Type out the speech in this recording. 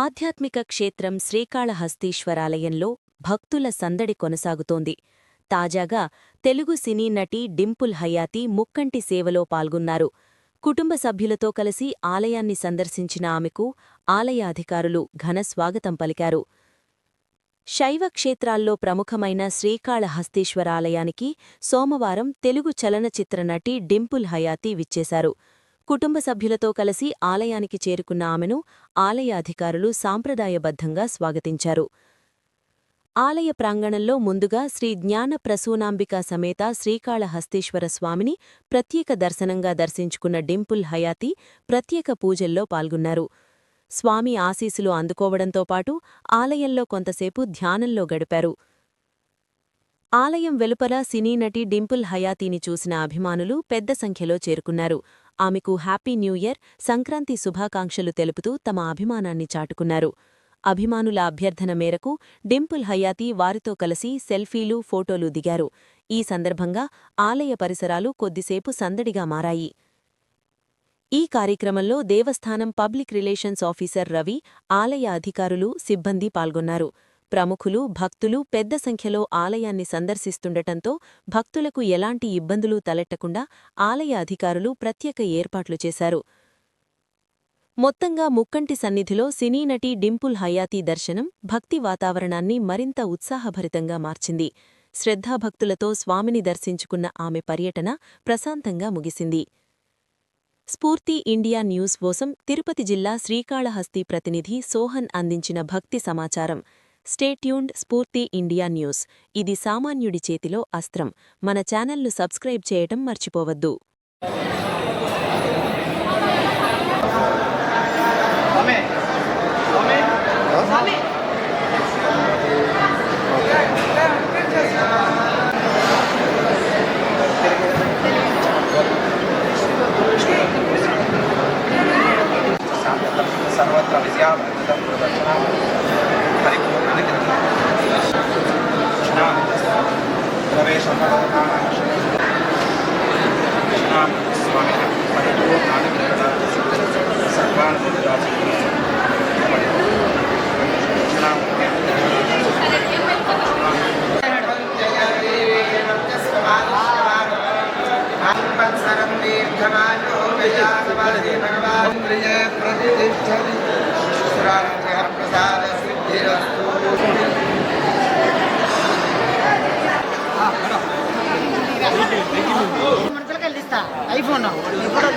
ఆధ్యాత్మిక క్షేత్రం శ్రీకాళహస్తీశ్వరాలయంలో భక్తుల సందడి కొనసాగుతోంది. తాజాగా తెలుగు సినీ నటి డింపుల్ హయాతి ముక్కంటి సేవలో పాల్గొన్నారు. కుటుంబ సభ్యులతో కలిసి ఆలయాన్ని సందర్శించిన ఆమెకు ఆలయ అధికారులు ఘన స్వాగతం పలికారు. శైవ క్షేత్రాల్లో ప్రముఖమైన శ్రీకాళహస్తీశ్వరాలయానికి సోమవారం తెలుగు చలనచిత్ర నటి డింపుల్ హయాతి విచ్చేశారు. కుటుంబ సభ్యులతో కలిసి ఆలయానికి చేరుకున్న ఆమెను ఆలయ అధికారులు సాంప్రదాయబద్ధంగా స్వాగతించారు. ఆలయ ప్రాంగణంలో ముందుగా శ్రీ జ్ఞాన ప్రసూనాంబికా సమేత శ్రీకాళహస్తీశ్వర స్వామిని ప్రత్యేక దర్శనంగా దర్శించుకున్న డింపుల్ హయాతి ప్రత్యేక పూజల్లో పాల్గొన్నారు. స్వామి ఆశీస్సులు అందుకోవడంతో పాటు ఆలయంలో కొంతసేపు ధ్యానంలో గడిపారు. ఆలయం వెలుపల సినీ నటి డింపుల్ హయాతిని చూసిన అభిమానులు పెద్ద సంఖ్యలో చేరుకున్నారు. ఆమెకు హ్యాపీ న్యూ ఇయర్, సంక్రాంతి శుభాకాంక్షలు తెలుపుతూ తమ అభిమానాన్ని చాటుకున్నారు. అభిమానుల అభ్యర్థన మేరకు డింపుల్ హయాతి వారితో కలిసి సెల్ఫీలు, ఫోటోలు దిగారు. ఈ సందర్భంగా ఆలయ పరిసరాలు కొద్దిసేపు సందడిగా మారాయి. ఈ కార్యక్రమంలో దేవస్థానం పబ్లిక్ రిలేషన్స్ ఆఫీసర్ రవి, ఆలయ అధికారులు, సిబ్బంది పాల్గొన్నారు. ప్రముఖులు, భక్తులు పెద్ద సంఖ్యలో ఆలయాన్ని సందర్శిస్తుండటంతో భక్తులకు ఎలాంటి ఇబ్బందులు తలెట్టకుండా ఆలయ అధికారులు ప్రత్యేక ఏర్పాట్లు చేశారు. మొత్తంగా ముక్కంటి సన్నిధిలో సినీ నటి డింపుల్ హయాతి దర్శనం భక్తి వాతావరణాన్ని మరింత ఉత్సాహభరితంగా మార్చింది. శ్రద్ధాభక్తులతో స్వామిని దర్శించుకున్న ఆమె పర్యటన ప్రశాంతంగా ముగిసింది. స్ఫూర్తి ఇండియా న్యూస్ కోసం తిరుపతి జిల్లా శ్రీకాళహస్తి ప్రతినిధి సోహన్ అందించిన భక్తి సమాచారం. Stay tuned. స్ఫూర్తి ఇండియా న్యూస్. ఇది సామాన్యుడి చేతిలో అస్త్రం. మన ఛానల్ను సబ్స్క్రైబ్ చేయటం మర్చిపోవద్దు. सर्वत्र विजयावृतं प्रदर्शनं प्रवेशं स्वामिनः परिपूर्णानुग्रहः सर्वान् ఐఫోన్ ఇప్పుడు